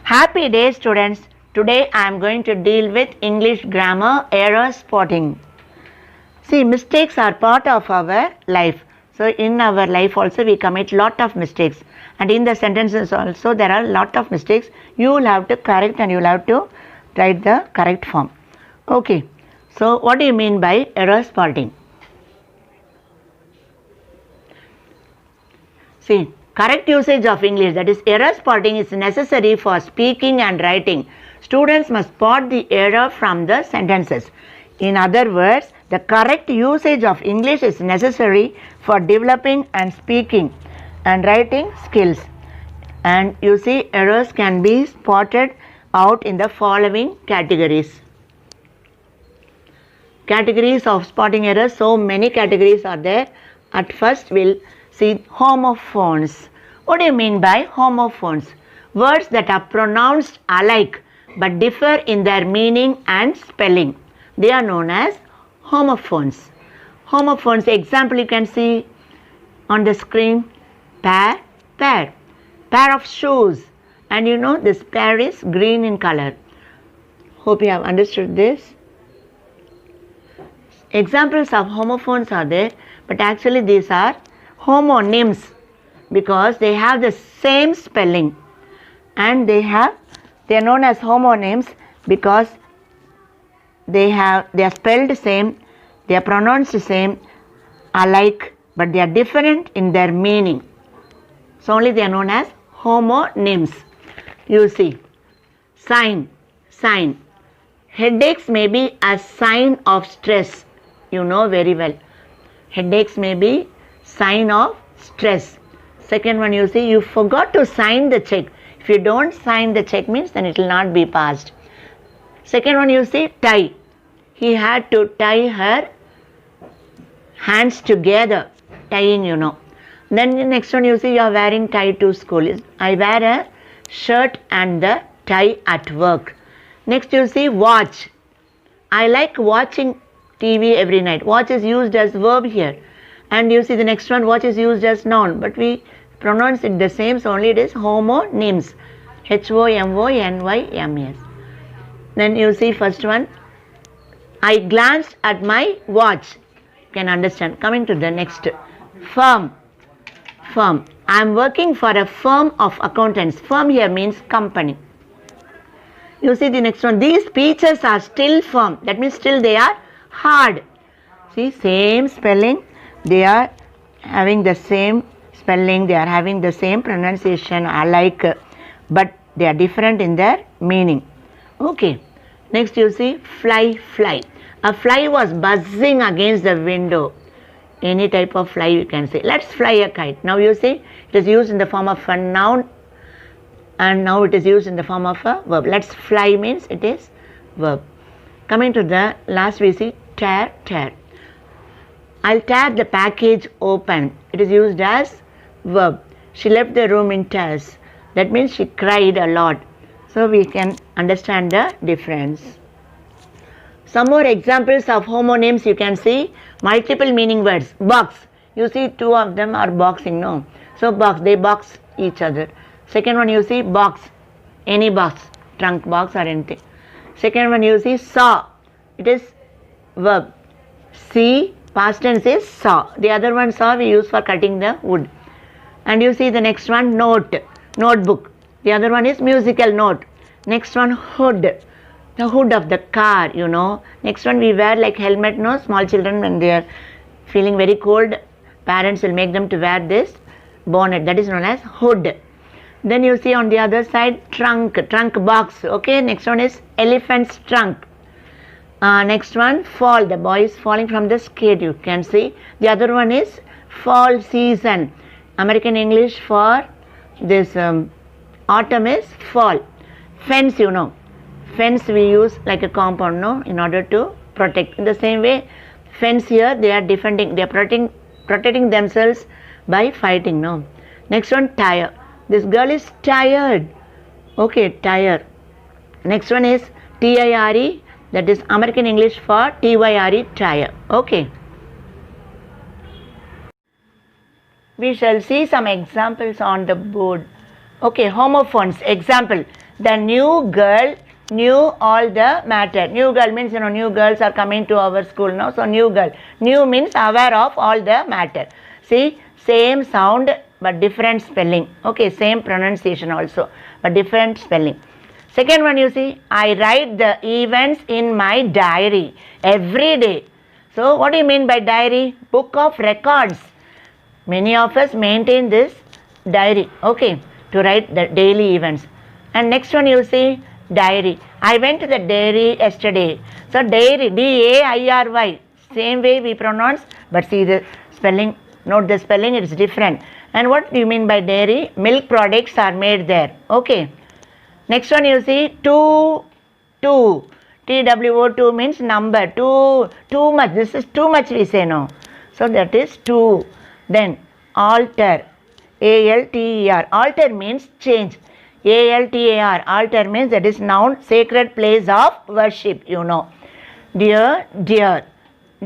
Happy day, students. Today I am going to deal with English grammar error spotting. See, mistakes are part of our life. So in our life also we commit lot of mistakes, and in the sentences also there are lot of mistakes. You will have to correct and you will have to write the correct form. Okay. So what do you mean by error spotting? See, correct usage of English, that is error spotting, is necessary for speaking and writing. Students must spot the error from the sentences. In other words, the correct usage of English is necessary for developing and speaking and writing skills. And you see, errors can be spotted out in the following categories. Categories of spotting errors, so many categories are there. At first, we'll see homophones. What do you mean by homophones? Words that are pronounced alike but differ in their meaning and spelling. They are known as homophones. Homophones, example you can see on the screen: pair, pair. Pair of shoes. And you know this pair is green in color. Hope you have understood this. Examples of homophones are there, but actually these are homonyms because they have the same spelling, and they are known as homonyms because they are spelled same, they are pronounced same, alike, but they are different in their meaning. So only they are known as homonyms. You see, sign, sign. Headaches may be a sign of stress. You know very well. Headaches may be sign of stress. Second one, you see, you forgot to sign the check. If you don't sign the check, means then it will not be passed. Second one, you see, tie. He had to tie her hands together. Tying, you know. Then the next one, you see, you are wearing tie to school. I wear a shirt and the tie at work. Next, you see, watch. I like watching TV every night. Watch is used as verb here. And you see the next one, watch is used as noun, but we pronounce it the same, so only it is homonyms. H-O-M-O-N-Y-M-S. Then you see first one, I glanced at my watch. You can understand. Coming to the next, firm. Firm. I am working for a firm of accountants. Firm here means company. You see the next one, these peaches are still firm. That means still they are hard. See, same spelling. They are having the same spelling, they are having the same pronunciation alike, but they are different in their meaning. Okay. Next you see, fly, fly. A fly was buzzing against the window. Any type of fly you can say. Let's fly a kite. Now you see, it is used in the form of a noun, and now it is used in the form of a verb. Let's fly means it is verb. Coming to the last, we see tear, tear. I'll tear the package open. It is used as verb. She left the room in tears. That means she cried a lot. So we can understand the difference. Some more examples of homonyms you can see. Multiple meaning words. Box. You see two of them are boxing, no? So box, they box each other. Second one you see box. Any box. Trunk box or anything. Second one you see saw. It is verb. See. Past tense is saw. The other one saw we use for cutting the wood. And you see the next one, note, notebook. The other one is musical note. Next one, hood, the hood of the car, you know. Next one, we wear like helmet, no? Small children when they are feeling very cold, parents will make them to wear this bonnet. That is known as hood. Then you see on the other side, trunk, trunk box. Okay, next one is elephant's trunk. Next one, fall. The boy is falling from the skate, you can see. The other one is fall season. American English for this autumn is fall. Fence, you know. Fence we use like a compound, no, in order to protect. In the same way, fence here they are defending, they are protecting themselves by fighting, no. Next one, tire. This girl is tired. Okay, tire. Next one is T-I-R-E. That is American English for T-Y-R-E, tire. Okay. We shall see some examples on the board. Okay, homophones. Example, The new girl knew all the matter. New girl means, new girls are coming to our school now. So, new girl. New means aware of all the matter. See, same sound but different spelling. Okay, same pronunciation also but different spelling. Second one, you see, I write the events in my diary every day. So, what do you mean by diary? Book of records. Many of us maintain this diary, okay, to write the daily events. And next one, you see, diary. I went to the dairy yesterday. So, dairy, D-A-I-R-Y, same way we pronounce, but see the spelling, note the spelling, it's different. And what do you mean by dairy? Milk products are made there, okay. Next one, you see, two. TWO, 2 means number. Too much. This is too much, we say no. So that is 2. Then altar. ALTER. Altar means change. ALTAR. Altar means that is noun, sacred place of worship, Deer.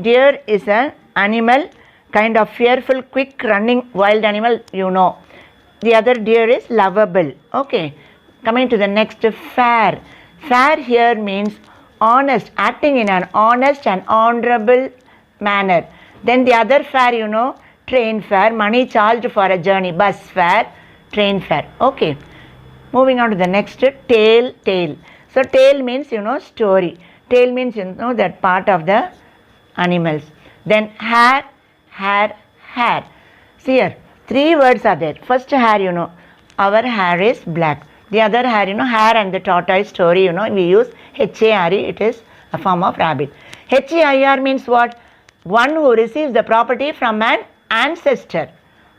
Deer is an animal, kind of fearful, quick running wild animal, The other deer is lovable. Okay. Coming to the next, fair. Fair here means honest, acting in an honest and honorable manner. Then the other fare, train fare, money charged for a journey, bus fare, train fare. Okay. Moving on to the next, tale. So tale means, story. Tale means, that part of the animals. Then hair. See here, 3 words are there. First hair, our hair is black. The other hair, hair and the tortoise story, we use HARE, it is a form of rabbit. HAIR means what? One who receives the property from an ancestor.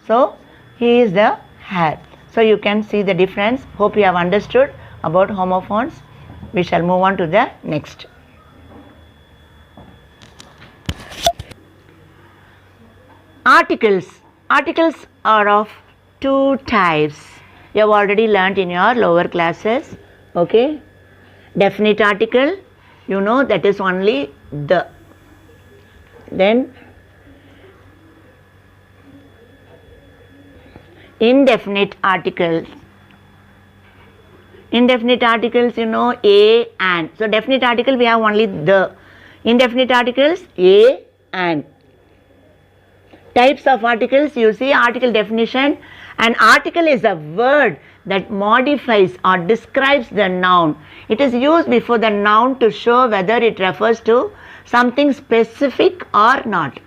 So, he is the hair. So, you can see the difference. Hope you have understood about homophones. We shall move on to the next. Articles. Articles are of 2 types. You have already learnt in your lower classes, okay. Definite article, that is only the. Then indefinite articles. Indefinite articles, a, and. So, definite article we have only the. Indefinite articles, a, and. Types of articles, you see article definition. An article is a word that modifies or describes the noun. It is used before the noun to show whether it refers to something specific or not.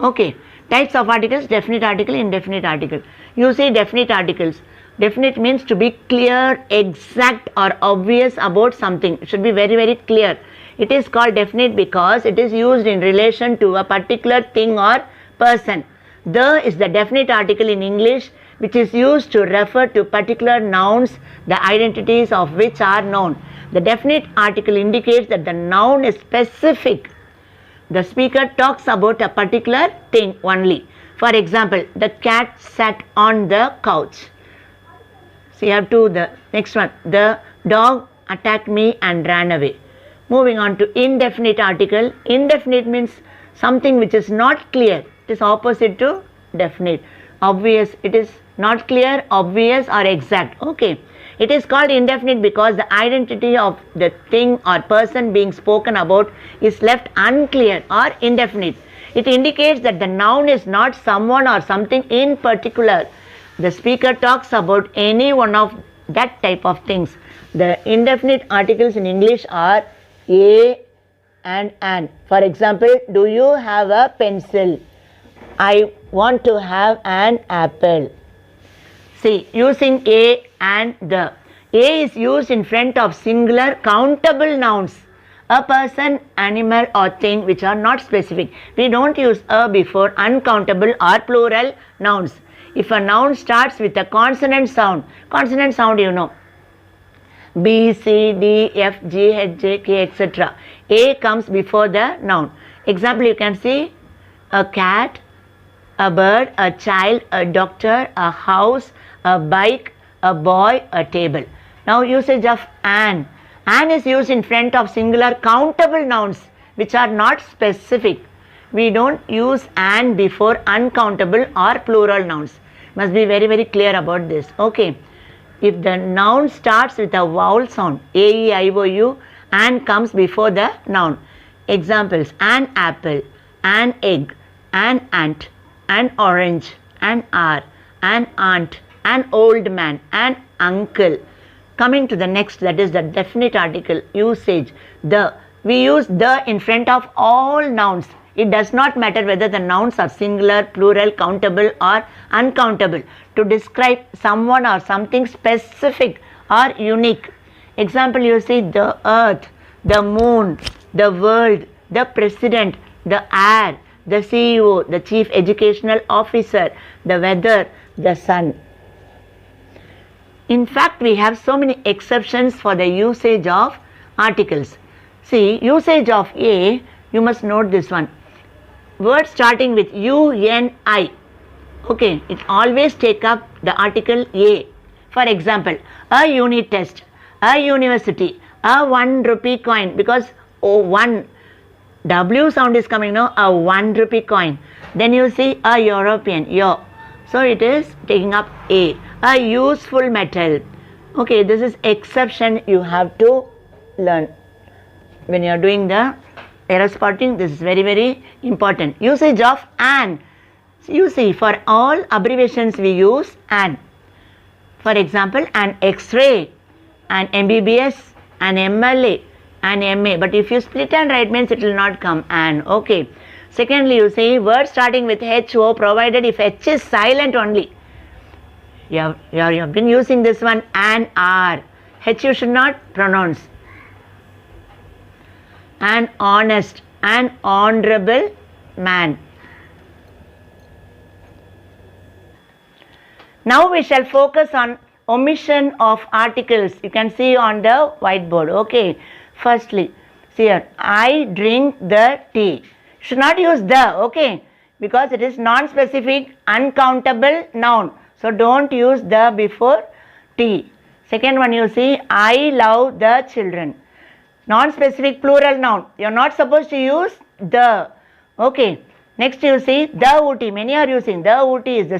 Okay. Types of articles, definite article, indefinite article. You see definite articles. Definite means to be clear, exact or obvious about something. It should be very, very clear. It is called definite because it is used in relation to a particular thing or person. The is the definite article in English, which is used to refer to particular nouns, the identities of which are known. The definite article indicates that the noun is specific. The speaker talks about a particular thing only. For example, the cat sat on the couch. So you have to the next one. The dog attacked me and ran away. Moving on to indefinite article. Indefinite means something which is not clear. It is opposite to definite. Obvious, it is not clear, obvious or exact. Okay. It is called indefinite because the identity of the thing or person being spoken about is left unclear or indefinite. It indicates that the noun is not someone or something in particular. The speaker talks about any one of that type of things. The indefinite articles in English are a and an. For example, do you have a pencil? I want to have an apple. See, using a and the. A is used in front of singular countable nouns. A person, animal or thing which are not specific. We don't use a before uncountable or plural nouns. If a noun starts with a consonant sound you know. B, C, D, F, G, H, J, K, etc. A comes before the noun. Example, you can see a cat, a bird, a child, a doctor, a house, a bike, a boy, a table. Now usage of an. An is used in front of singular countable nouns which are not specific. We don't use an before uncountable or plural nouns. Must be very, very clear about this. Okay. if the noun starts with a vowel sound, A, E, I, O, U, and comes before the noun. Examples: an apple, an egg, an ant, an orange, an hour, an aunt, an old man, an uncle. Coming to the next, that is the definite article usage. The. We use the in front of all nouns. It does not matter whether the nouns are singular, plural, countable or uncountable, to describe someone or something specific or unique. Example, you see the earth, the moon, the world, the president, the air, the CEO, the chief educational officer, the weather, the sun. In fact, we have so many exceptions for the usage of articles. See, usage of A, you must note this one. Word starting with U-N-I. Okay, it always take up the article A. For example, a unit test, a university, a 1 rupee coin, because one W sound is coming now, a 1 rupee coin. Then you see a European, yo. So it is taking up A useful metal. Okay, this is exception you have to learn. When you are doing the error spotting, this is very, very important. Usage of an. You see, for all abbreviations we use an. For example, an X-ray, an MBBS, an MLA, an MA. But if you split and write means it will not come an. Okay. Secondly, you see word starting with HO, provided if H is silent only. You have been using this one, an R. H you should not pronounce. An honest, an honorable man. Now we shall focus on omission of articles. You can see on the whiteboard. Okay. Firstly, see here, I drink the tea. Should not use the, okay, because it is non-specific, uncountable noun. So don't use the before tea. Second one, you see, I love the children. Non-specific plural noun. You are not supposed to use the. Okay. Next you see the Ooty. Many are using the Ooty is the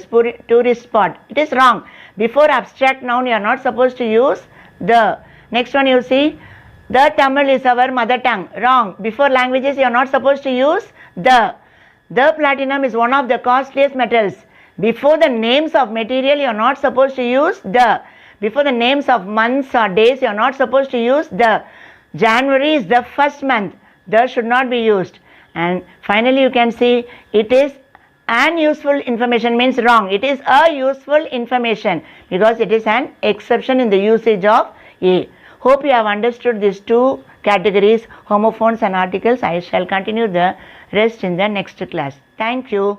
tourist spot. It is wrong. Before abstract noun you are not supposed to use the. Next one you see the Tamil is our mother tongue. Wrong. Before languages you are not supposed to use the. The platinum is one of the costliest metals. Before the names of material you are not supposed to use the. Before the names of months or days you are not supposed to use the. January is the first month. The should not be used. And finally you can see it is an useful information means wrong. It is a useful information because it is an exception in the usage of A. Hope you have understood these two categories, homophones and articles. I shall continue the rest in the next class. Thank you.